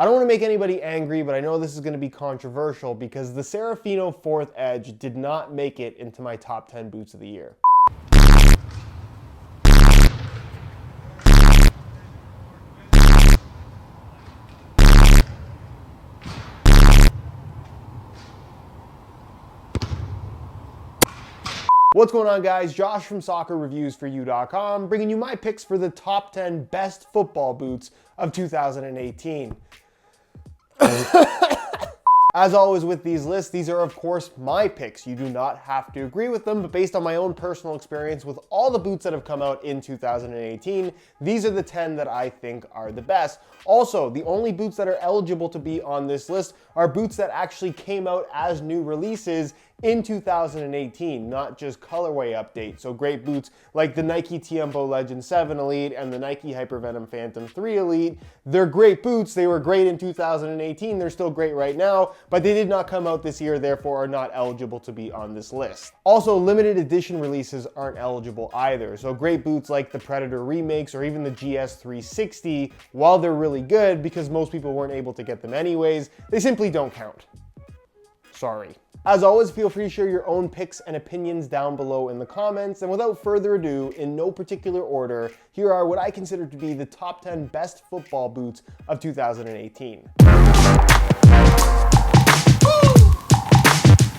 I don't want to make anybody angry, but I know this is going to be controversial because the Serafino 4th Edge did not make it into my top 10 boots of the year. What's going on, guys? Josh from SoccerReviewsForYou.com, bringing you my picks for the top 10 best football boots of 2018. As always with these lists, these are of course my picks. You do not have to agree with them, but based on my own personal experience with all the boots that have come out in 2018, these are the 10 that I think are the best. Also, the only boots that are eligible to be on this list are boots that actually came out as new releases in 2018, not just colorway updates. So great boots like the Nike Tiempo Legend 7 Elite and the Nike Hypervenom Phantom 3 Elite. They're great boots. They were great in 2018. They're still great right now, but they did not come out this year, therefore are not eligible to be on this list. Also, limited edition releases aren't eligible either. So great boots like the Predator remakes or even the GS 360, while they're really good because most people weren't able to get them anyways, they simply don't count. Sorry. As always, feel free to share your own picks and opinions down below in the comments. And without further ado, in no particular order, here are what I consider to be the top 10 best football boots of 2018.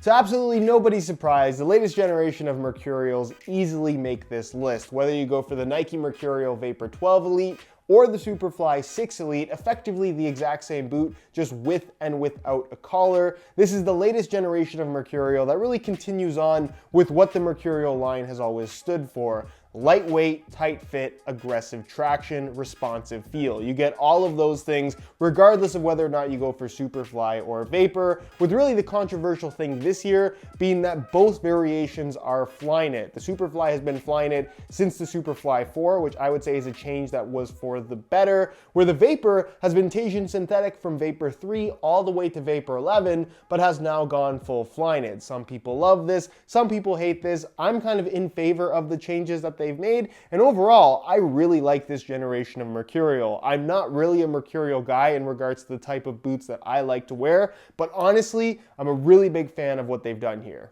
To absolutely nobody's surprise, the latest generation of Mercurials easily make this list. Whether you go for the Nike Mercurial Vapor 12 Elite or the Superfly 6 Elite, effectively the exact same boot, just with and without a collar. This is the latest generation of Mercurial that really continues on with what the Mercurial line has always stood for. Lightweight, tight fit, aggressive traction, responsive feel. You get all of those things regardless of whether or not you go for Superfly or Vapor, with really the controversial thing this year being that both variations are Flyknit. The Superfly has been Flyknit since the Superfly 4, which I would say is a change that was for the better, where the Vapor has been Teijin synthetic from Vapor 3 all the way to Vapor 11, but has now gone full Flyknit. Some people love this, some people hate this. I'm kind of in favor of the changes that they've made, and overall I really like this generation of Mercurial. I'm not really a Mercurial guy in regards to the type of boots that I like to wear, but honestly I'm a really big fan of what they've done here.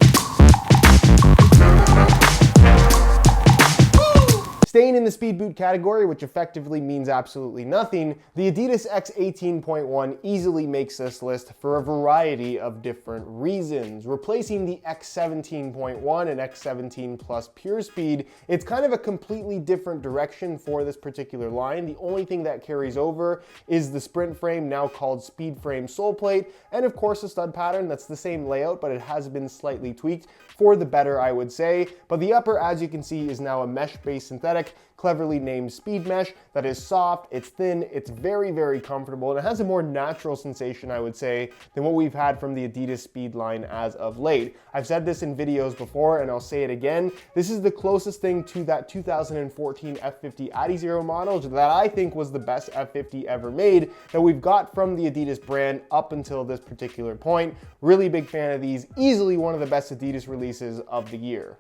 Staying in the speed boot category, which effectively means absolutely nothing, the Adidas X181 easily makes this list for a variety of different reasons. Replacing the X17.1 and X17 Plus Pure Speed, it's kind of a completely different direction for this particular line. The only thing that carries over is the sprint frame, now called Speed Frame Sole Plate, and of course a stud pattern that's the same layout, but it has been slightly tweaked for the better, I would say. But the upper, as you can see, is now a mesh-based synthetic, cleverly named Speed Mesh, that is soft, it's thin, it's very, very comfortable, and it has a more natural sensation, I would say, than what we've had from the Adidas Speed line as of late. I've said this in videos before, and I'll say it again, this is the closest thing to that 2014 F50 Adizero model that I think was the best F50 ever made that we've got from the Adidas brand up until this particular point. Really big fan of these, easily one of the best Adidas releases of the year.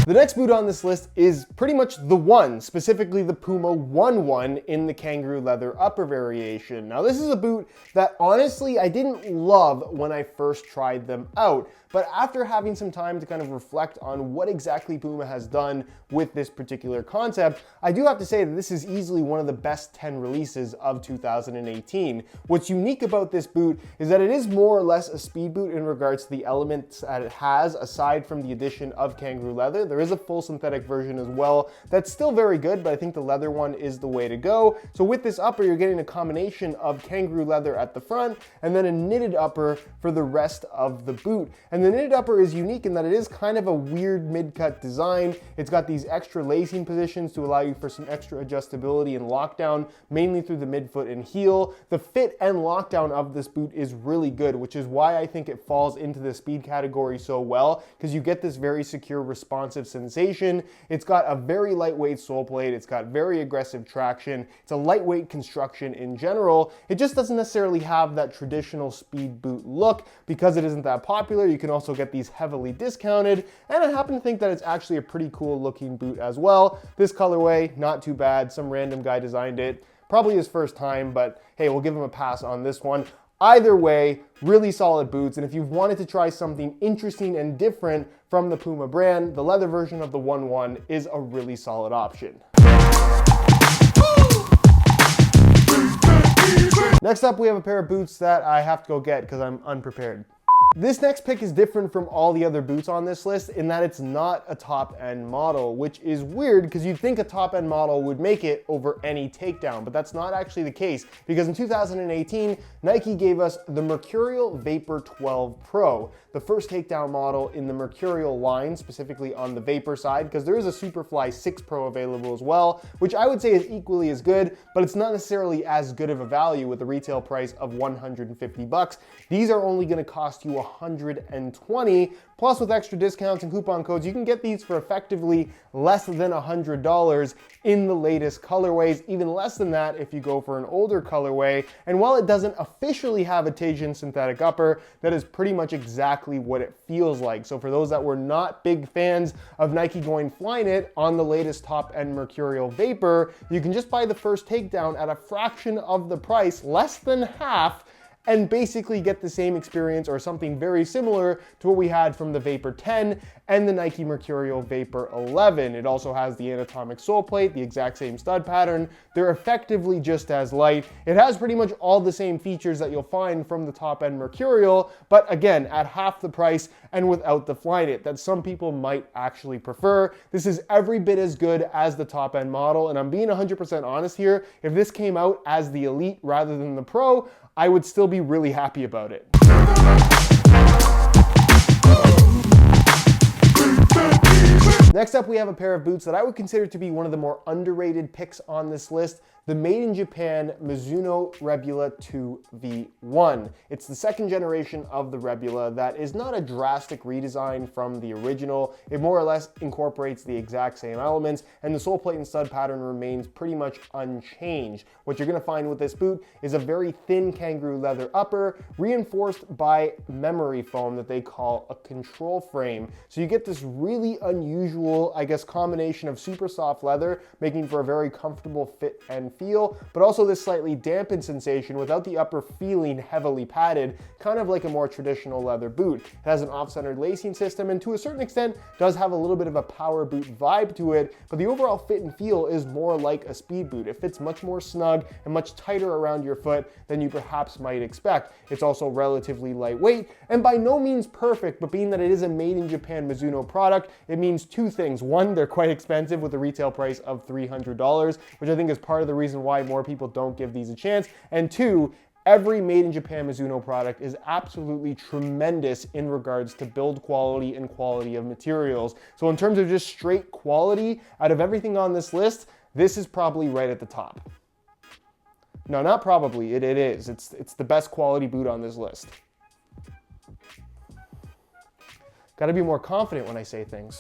The next boot on this list is pretty much the one, specifically the Puma One One in the kangaroo leather upper variation. Now this is a boot that honestly I didn't love when I first tried them out, but after having some time to kind of reflect on what exactly Puma has done with this particular concept, I do have to say that this is easily one of the best 10 releases of 2018. What's unique about this boot is that it is more or less a speed boot in regards to the elements that it has, aside from the addition of kangaroo leather. There is a full synthetic version as well that's still very good, but I think the leather one is the way to go. So with this upper, you're getting a combination of kangaroo leather at the front and then a knitted upper for the rest of the boot. And the knitted upper is unique in that it is kind of a weird mid-cut design. It's got these extra lacing positions to allow you for some extra adjustability and lockdown, mainly through the midfoot and heel. The fit and lockdown of this boot is really good, which is why I think it falls into the speed category so well, because you get this very secure, responsive sensation. It's got a very lightweight sole plate. It's got very aggressive traction. It's a lightweight construction in general. It just doesn't necessarily have that traditional speed boot look because it isn't that popular. You can also get these heavily discounted, and I happen to think that it's actually a pretty cool looking boot as well. This colorway, not too bad. Some random guy designed it. Probably his first time, but hey, we'll give him a pass on this one. Either way, really solid boots, and if you've wanted to try something interesting and different from the Puma brand, the leather version of the One One is a really solid option. Next up, we have a pair of boots that I have to go get because I'm unprepared. This next pick is different from all the other boots on this list in that it's not a top-end model, which is weird because you'd think a top-end model would make it over any takedown, but that's not actually the case because in 2018, Nike gave us the Mercurial Vapor 12 Pro, the first takedown model in the Mercurial line, specifically on the Vapor side, because there is a Superfly 6 Pro available as well, which I would say is equally as good, but it's not necessarily as good of a value with a retail price of $150. These are only going to cost you $120, plus with extra discounts and coupon codes, you can get these for effectively less than $100 in the latest colorways, even less than that if you go for an older colorway. And while it doesn't officially have a Teijin synthetic upper, that is pretty much exactly what it feels like. So for those that were not big fans of Nike going Flyknit on the latest top-end Mercurial Vapor, you can just buy the first takedown at a fraction of the price, less than half, and basically get the same experience or something very similar to what we had from the Vapor 10 and the Nike Mercurial Vapor 11. It also has the anatomic sole plate, the exact same stud pattern. They're effectively just as light. It has pretty much all the same features that you'll find from the top-end Mercurial, but again, at half the price and without the Flyknit that some people might actually prefer. This is every bit as good as the top-end model, and I'm being 100% honest here. If this came out as the Elite rather than the Pro, I would still be really happy about it. Next up, we have a pair of boots that I would consider to be one of the more underrated picks on this list, the made in Japan Mizuno Regulo 2V1. It's the second generation of the Regulo that is not a drastic redesign from the original. It more or less incorporates the exact same elements, and the sole plate and stud pattern remains pretty much unchanged. What you're gonna find with this boot is a very thin kangaroo leather upper, reinforced by memory foam that they call a control frame. So you get this really unusual, I guess, combination of super soft leather, making for a very comfortable fit and feel, but also this slightly dampened sensation without the upper feeling heavily padded, kind of like a more traditional leather boot. It has an off-centered lacing system and to a certain extent does have a little bit of a power boot vibe to it, but the overall fit and feel is more like a speed boot. It fits much more snug and much tighter around your foot than you perhaps might expect. It's also relatively lightweight and by no means perfect, but being that it is a made in Japan Mizuno product, it means two things. One, they're quite expensive with a retail price of $300, which I think is part of the reason why more people don't give these a chance. And two, every made in Japan Mizuno product is absolutely tremendous in regards to build quality and quality of materials. So in terms of just straight quality, out of everything on this list, this is probably right at the top. No, not probably, it is. It's the best quality boot on this list. Gotta be more confident when I say things.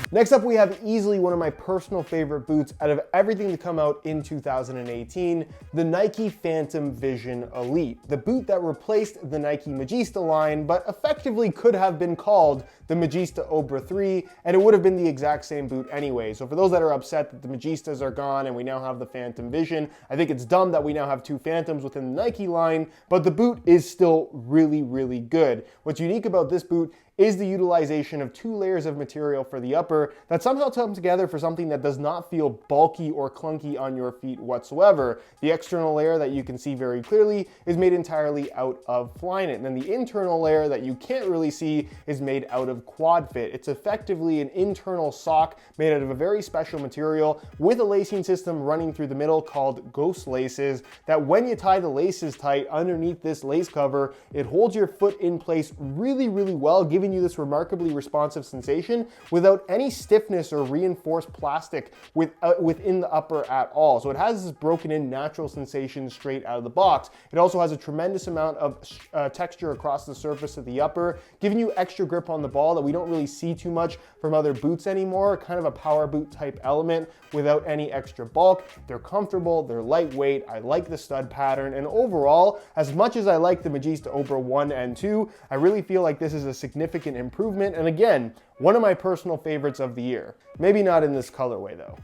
Next up, we have easily one of my personal favorite boots out of everything to come out in 2018, the Nike Phantom Vision Elite, the boot that replaced the Nike Magista line, but effectively could have been called the Magista Obra 3, and it would have been the exact same boot anyway. So for those that are upset that the Magistas are gone and we now have the Phantom Vision, I think it's dumb that we now have two Phantoms within the Nike line, but the boot is still really, really good. What's unique about this boot is the utilization of two layers of material for the upper that somehow come together for something that does not feel bulky or clunky on your feet whatsoever. The external layer that you can see very clearly is made entirely out of Flyknit, and then the internal layer that you can't really see is made out of Quad Fit. It's effectively an internal sock made out of a very special material with a lacing system running through the middle called ghost laces that when you tie the laces tight underneath this lace cover, it holds your foot in place really, really well, giving you this remarkably responsive sensation without any stiffness or reinforced plastic within the upper at all. So it has this broken in natural sensation straight out of the box. It also has a tremendous amount of texture across the surface of the upper, giving you extra grip on the ball overall that we don't really see too much from other boots anymore, kind of a power boot type element without any extra bulk. They're comfortable, they're lightweight, I like the stud pattern, and overall, as much as I like the Magista Obra 1 and 2, I really feel like this is a significant improvement, and again, one of my personal favorites of the year. Maybe not in this colorway though.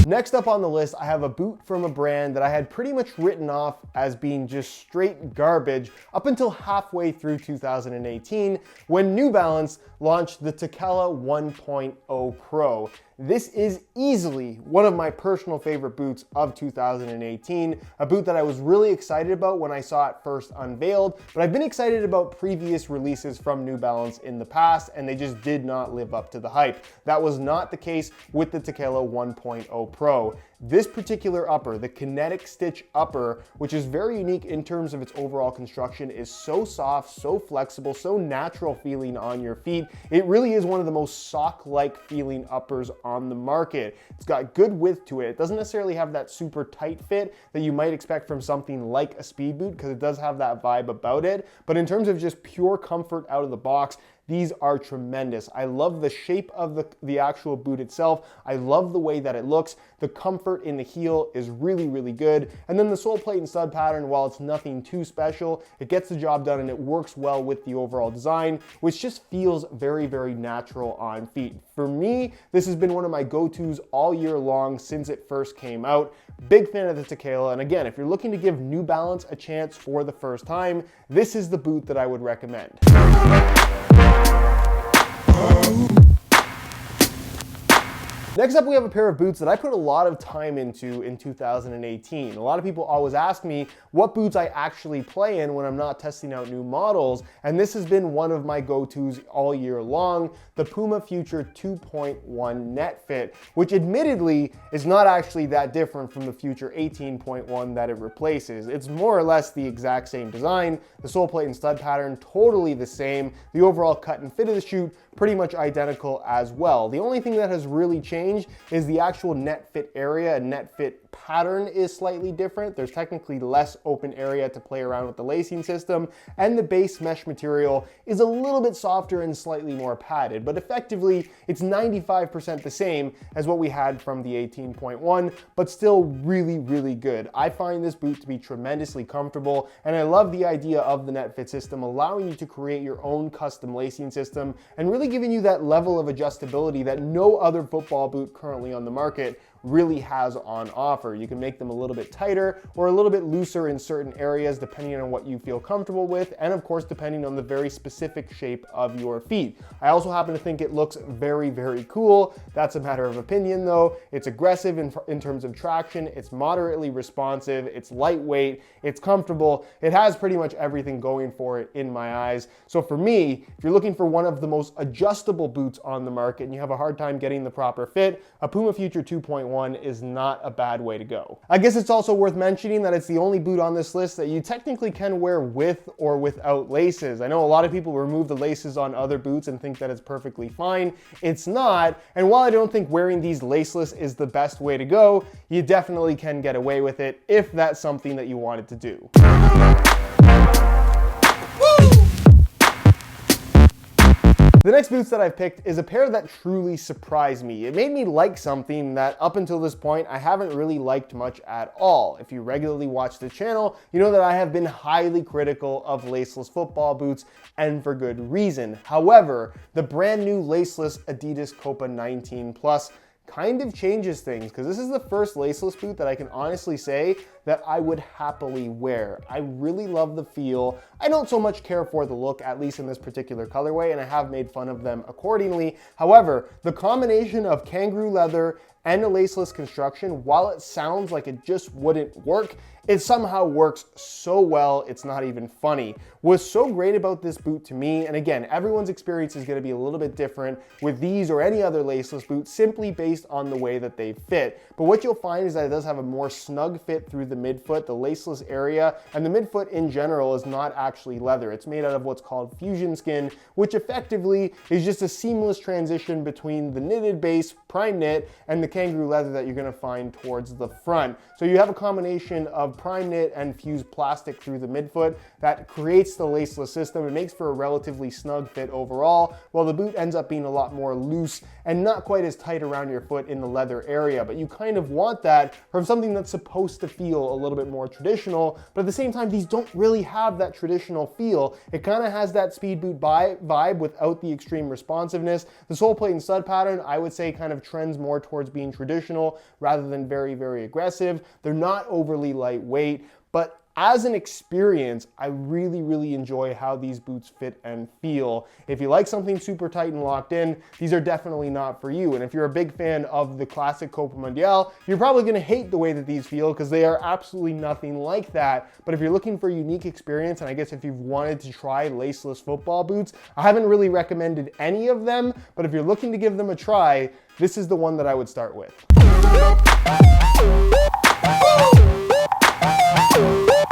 Next up on the list, I have a boot from a brand that I had pretty much written off as being just straight garbage up until halfway through 2018 when New Balance launched the Tequila 1.0 Pro. This is easily one of my personal favorite boots of 2018, a boot that I was really excited about when I saw it first unveiled, but I've been excited about previous releases from New Balance in the past, and they just did not live up to the hype. That was not the case with the Tequila 1.0 Pro. This particular upper, the kinetic stitch upper, which is very unique in terms of its overall construction, is so soft, so flexible, so natural feeling on your feet. It really is one of the most sock-like feeling uppers on the market. It's got good width to it. It doesn't necessarily have that super tight fit that you might expect from something like a speed boot, because it does have that vibe about it. But in terms of just pure comfort out of the box, these are tremendous. I love the shape of the actual boot itself. I love the way that it looks. The comfort in the heel is really, really good. And then the sole plate and stud pattern, while it's nothing too special, it gets the job done and it works well with the overall design, which just feels very, very natural on feet. For me, this has been one of my go-tos all year long since it first came out. Big fan of the Tequila, and again, if you're looking to give New Balance a chance for the first time, this is the boot that I would recommend. Next up, we have a pair of boots that I put a lot of time into in 2018. A lot of people always ask me what boots I actually play in when I'm not testing out new models, and this has been one of my go-tos all year long, the Puma Future 2.1 Net Fit, which admittedly is not actually that different from the Future 18.1 that it replaces. It's more or less the exact same design, the sole plate and stud pattern totally the same, the overall cut and fit of the shoe pretty much identical as well. The only thing that has really changed is the actual net fit area and net fit pattern is slightly different. There's technically less open area to play around with the lacing system, and the base mesh material is a little bit softer and slightly more padded, but effectively it's 95% the same as what we had from the 18.1, but still really, really good. I find this boot to be tremendously comfortable, and I love the idea of the net fit system allowing you to create your own custom lacing system and really giving you that level of adjustability that no other football boot currently on the market really has on offer. You can make them a little bit tighter or a little bit looser in certain areas depending on what you feel comfortable with, and of course depending on the very specific shape of your feet. I also happen to think it looks very, very cool. That's a matter of opinion though. It's aggressive in terms of traction, it's moderately responsive, it's lightweight, it's comfortable, it has pretty much everything going for it in my eyes. So for me, if you're looking for one of the most adjustable boots on the market and you have a hard time getting the proper fit, a Puma Future 2.1 is not a bad way to go. I guess it's also worth mentioning that it's the only boot on this list that you technically can wear with or without laces. I know a lot of people remove the laces on other boots and think that it's perfectly fine. It's not, and while I don't think wearing these laceless is the best way to go, you definitely can get away with it if that's something that you wanted to do. The next boots that I've picked is a pair that truly surprised me. It made me like something that up until this point I haven't really liked much at all. If you regularly watch the channel, you know that I have been highly critical of laceless football boots, and for good reason. However, the brand new laceless Adidas Copa 19 Plus kind of changes things, because this is the first laceless boot that I can honestly say that I would happily wear. I really love the feel. I don't so much care for the look, at least in this particular colorway, and I have made fun of them accordingly. However, the combination of kangaroo leather and a laceless construction, while it sounds like it just wouldn't work, it somehow works so well, it's not even funny. What's so great about this boot to me, and again, everyone's experience is gonna be a little bit different with these or any other laceless boot simply based on the way that they fit. But what you'll find is that it does have a more snug fit through the midfoot, the laceless area, and the midfoot in general is not actually leather. It's made out of what's called fusion skin, which effectively is just a seamless transition between the knitted base, prime knit, and the kangaroo leather that you're gonna find towards the front. So you have a combination of prime knit and fused plastic through the midfoot that creates the laceless system. It makes for a relatively snug fit overall, while the boot ends up being a lot more loose and not quite as tight around your foot in the leather area. But you kind of want that from something that's supposed to feel a little bit more traditional, but at the same time, these don't really have that traditional feel. It kind of has that speed boot vibe without the extreme responsiveness. The sole plate and stud pattern, I would say, kind of trends more towards being traditional rather than very, very aggressive. They're not overly lightweight, but as an experience, I really, really enjoy how these boots fit and feel. If you like something super tight and locked in, these are definitely not for you. And if you're a big fan of the classic Copa Mundial, you're probably gonna hate the way that these feel because they are absolutely nothing like that. But if you're looking for a unique experience, and I guess if you've wanted to try laceless football boots, I haven't really recommended any of them, but if you're looking to give them a try, this is the one that I would start with.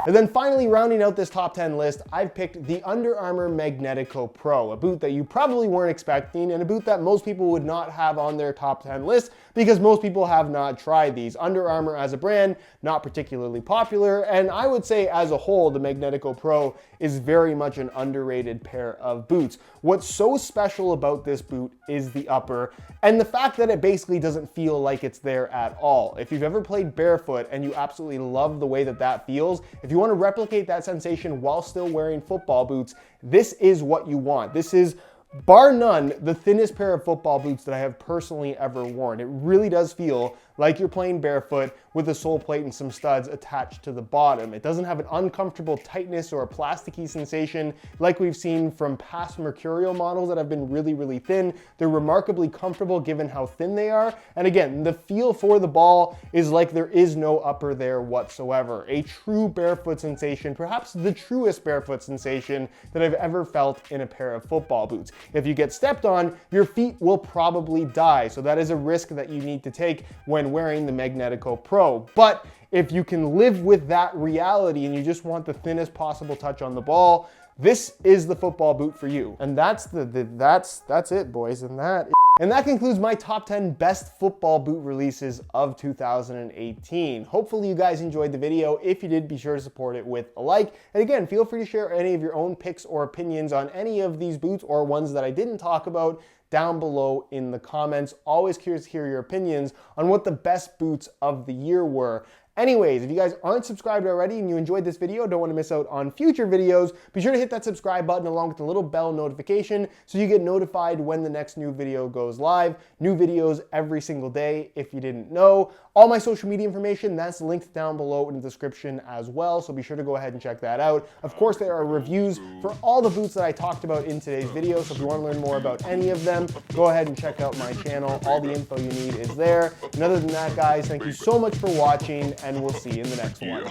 And then finally, rounding out this top 10 list, I've picked the Under Armour Magnetical Pro, a boot that you probably weren't expecting and a boot that most people would not have on their top 10 list because most people have not tried these. Under Armour as a brand, not particularly popular, and I would say as a whole, the Magnetical Pro is very much an underrated pair of boots. What's so special about this boot is the upper and the fact that it basically doesn't feel like it's there at all. If you've ever played barefoot and you absolutely love the way that that feels, if you want to replicate that sensation while still wearing football boots, this is what you want. This is, bar none, the thinnest pair of football boots that I have personally ever worn. It really does feel like you're playing barefoot with a sole plate and some studs attached to the bottom. It doesn't have an uncomfortable tightness or a plasticky sensation like we've seen from past Mercurial models that have been really, really thin. They're remarkably comfortable given how thin they are. And again, the feel for the ball is like there is no upper there whatsoever. A true barefoot sensation, perhaps the truest barefoot sensation that I've ever felt in a pair of football boots. If you get stepped on, your feet will probably die. So that is a risk that you need to take when wearing the Magnetical Pro. But if you can live with that reality and you just want the thinnest possible touch on the ball, this is the football boot for you. And that's it, boys. And that concludes my top 10 best football boot releases of 2018. Hopefully you guys enjoyed the video. If you did, be sure to support it with a like. And again, feel free to share any of your own picks or opinions on any of these boots or ones that I didn't talk about down below in the comments. Always curious to hear your opinions on what the best boots of the year were. Anyways, if you guys aren't subscribed already and you enjoyed this video, don't want to miss out on future videos, be sure to hit that subscribe button along with the little bell notification so you get notified when the next new video goes live. New videos every single day if you didn't know. All my social media information, that's linked down below in the description as well, so be sure to go ahead and check that out. Of course, there are reviews for all the boots that I talked about in today's video, so if you want to learn more about any of them, go ahead and check out my channel. All the info you need is there. And other than that, guys, thank you so much for watching, and we'll see you in the next one.